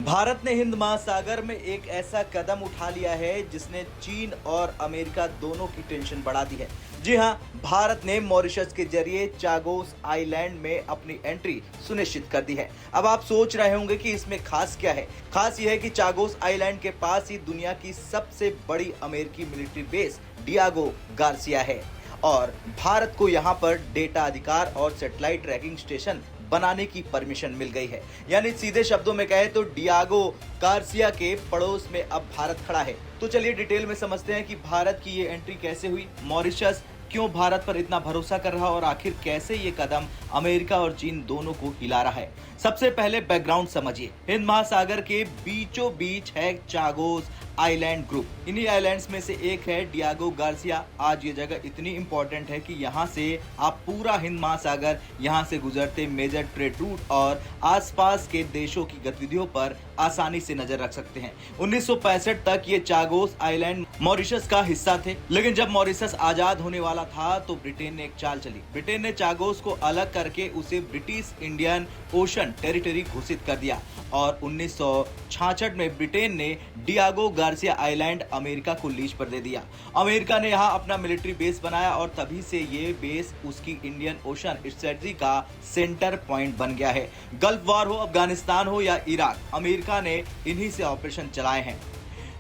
भारत ने हिंद महासागर में एक ऐसा कदम उठा लिया है जिसने चीन और अमेरिका दोनों की टेंशन बढ़ा दी है। जी हां, भारत ने मॉरिशस के जरिए चागोस आइलैंड में अपनी एंट्री सुनिश्चित कर दी है। अब आप सोच रहे होंगे कि इसमें खास क्या है। खास यह है कि चागोस आइलैंड के पास ही दुनिया की सबसे बड़ी अमेरिकी मिलिट्री बेस डियागो गार्सिया है और भारत को यहां पर डेटा अधिकार और सैटेलाइट ट्रैकिंग स्टेशन बनाने की परमिशन मिल गई है। यानी सीधे शब्दों में कहे तो डियागो गार्सिया के पड़ोस में अब भारत खड़ा है। तो चलिए डिटेल में समझते हैं कि भारत की ये एंट्री कैसे हुई, मॉरिशस क्यों भारत पर इतना भरोसा कर रहा और आखिर कैसे ये कदम अमेरिका और चीन दोनों को हिला रहा है। सबसे पहले बैकग्राउंड समझिए। हिंद महासागर के बीचों बीच है चागोस आइलैंड ग्रुप। इन्हीं आइलैंड्स में से एक है डियागो गार्सिया। आज ये जगह इतनी इंपॉर्टेंट है कि यहाँ से आप पूरा हिंद महासागर, यहाँ से गुजरते मेजर ट्रेड रूट और आसपास के देशों की गतिविधियों पर आसानी से नजर रख सकते हैं। 1965 तक ये चागोस आइलैंड मॉरिशस का हिस्सा थे, लेकिन जब मॉरिशस आजाद होने वाला था तो ब्रिटेन ने एक चाल चली। ब्रिटेन ने चागोस को अलग करके उसे ब्रिटिश इंडियन ओशन टेरिटरी घोषित कर दिया और 1966 में ब्रिटेन ने डियागो गार्सिया आइलैंड अमेरिका को लीज पर दे दिया। अमेरिका ने यहाँ अपना मिलिट्री बेस बनाया और तभी से ये बेस उसकी इंडियन ओशन स्ट्रेटजी का सेंटर पॉइंट बन गया है। गल्फ वॉर हो, अफगानिस्तान हो या इराक, अमेरिका ने इन्हीं से ऑपरेशन चलाए हैं।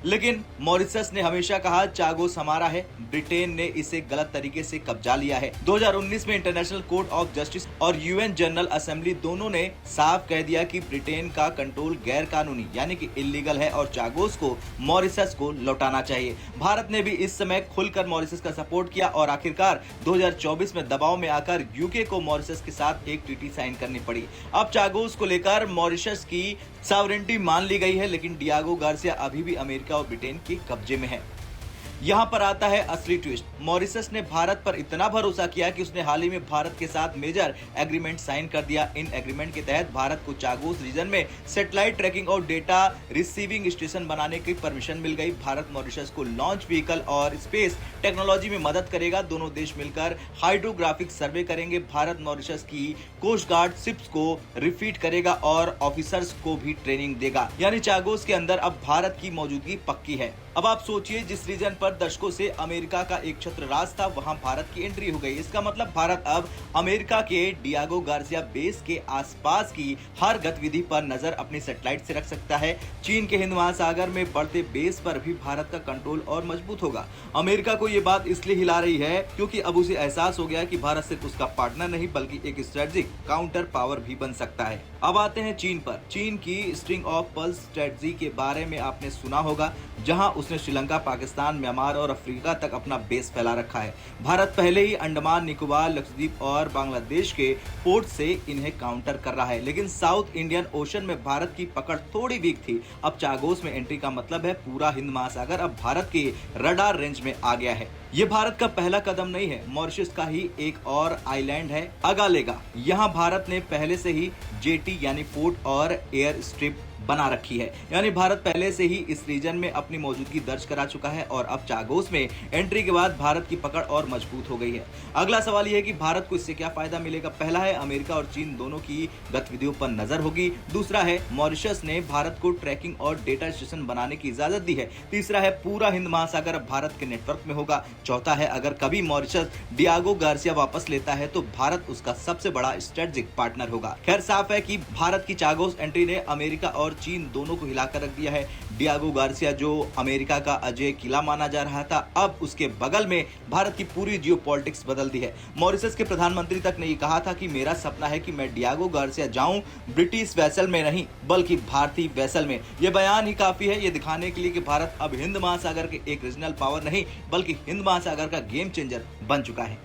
लेकिन मॉरिशस ने हमेशा कहा चागोस हमारा है। ब्रिटेन ने इसे गलत तरीके से कब्जा लिया है। 2019 में इंटरनेशनल कोर्ट ऑफ जस्टिस और यूएन जनरल असेंबली दोनों ने साफ कह दिया कि ब्रिटेन का कंट्रोल गैर कानूनी यानी कि इलीगल है और चागोस को मॉरिशस को लौटाना चाहिए। भारत ने भी इस समय खुलकर मॉरिशस का सपोर्ट किया और आखिरकार 2024 में दबाव में आकर यूके को मॉरिशस के साथ एक ट्रीटी साइन करनी पड़ी। अब चागोस को लेकर मॉरिशस की सॉवरेनिटी मान ली गई है, लेकिन डियागो गार्सिया अभी भी अमेरिका और ब्रिटेन के कब्जे में है। यहाँ पर आता है असली ट्विस्ट। मॉरिशस ने भारत पर इतना भरोसा किया कि उसने हाल ही में भारत के साथ मेजर एग्रीमेंट साइन कर दिया। इन एग्रीमेंट के तहत भारत को चागोस रीजन में सैटेलाइट ट्रैकिंग और डेटा रिसीविंग स्टेशन बनाने की परमिशन मिल गई। भारत मॉरिशस को लॉन्च व्हीकल और स्पेस टेक्नोलॉजी में मदद करेगा। दोनों देश मिलकर हाइड्रोग्राफिक सर्वे करेंगे। भारत मॉरिशस की कोस्ट गार्ड शिप्स को रिफिट करेगा और ऑफिसर्स को भी ट्रेनिंग देगा। यानी चागोस के अंदर अब भारत की मौजूदगी पक्की है। अब आप सोचिए, जिस रीजन पर दशकों से अमेरिका का एक छत्र राज था, वहां भारत की एंट्री हो गई। इसका मतलब भारत अब अमेरिका के डियागो गार्सिया बेस के आसपास की हर गतिविधि पर नजर अपनी सैटेलाइट से रख सकता है। चीन के हिंद महासागर में बढ़ते बेस पर भी भारत का कंट्रोल और मजबूत होगा। अमेरिका को ये बात इसलिए हिला रही है क्योंकि अब उसे एहसास हो गया कि भारत सिर्फ उसका पार्टनर नहीं बल्कि एक स्ट्रेटेजिक काउंटर पावर भी बन सकता है। अब आते हैं चीन पर। चीन की स्ट्रिंग ऑफ पर्ल्स स्ट्रेटजी के बारे में आपने सुना होगा, जहां उसने श्रीलंका, पाकिस्तान, म्यांमार और अफ्रीका तक अपना बेस फैला रखा है। भारत पहले ही अंडमान निकोबार, लक्षद्वीप और बांग्लादेश के पोर्ट से इन्हें काउंटर कर रहा है, लेकिन साउथ इंडियन ओशन में भारत की पकड़ थोड़ी वीक थी। अब चागोस में एंट्री का मतलब है पूरा हिंद महासागर अब भारत के रडार रेंज में आ गया है। ये भारत का पहला कदम नहीं है, मॉरिशस का ही एक और आइलैंड है अगालेगा। यहाँ भारत ने पहले से ही जेटी यानी पोर्ट और एयर स्ट्रिप बना रखी है। यानी भारत पहले से ही इस रीजन में अपनी मौजूदगी दर्ज करा चुका है और अब चागोस में एंट्री के बाद भारत की पकड़ और मजबूत हो गई है। अगला सवाल यह है कि भारत को इससे क्या फायदा मिलेगा। पहला है अमेरिका और चीन दोनों की गतिविधियों पर नजर होगी। दूसरा है मॉरिशस ने भारत को ट्रैकिंग और डेटा स्टेशन बनाने की इजाजत दी है। तीसरा है पूरा हिंद महासागर अब भारत के नेटवर्क में होगा। चौथा है अगर कभी मॉरिशस डियागो गार्सिया वापस लेता है तो भारत उसका सबसे बड़ा स्ट्रेटेजिक पार्टनर होगा। खैर साफ है कि भारत की चागोस एंट्री ने अमेरिका और चीन दोनों को हिलाकर रख दिया है। डियागो गार्सिया जो अमेरिका का अजय किला माना जा रहा था, अब उसके बगल में भारत की पूरी जियोपॉलिटिक्स बदल दी है। मॉरिशस के प्रधानमंत्री तक ने ये कहा था कि मेरा सपना है कि मैं डियागो गार्सिया जाऊं, ब्रिटिश वेसल में नहीं बल्कि भारतीय वेसल में। यह बयान ही काफी है ये दिखाने के लिए कि भारत अब हिंद महासागर के एक रीजनल पावर नहीं बल्कि हिंद महासागर का गेम चेंजर बन चुका है।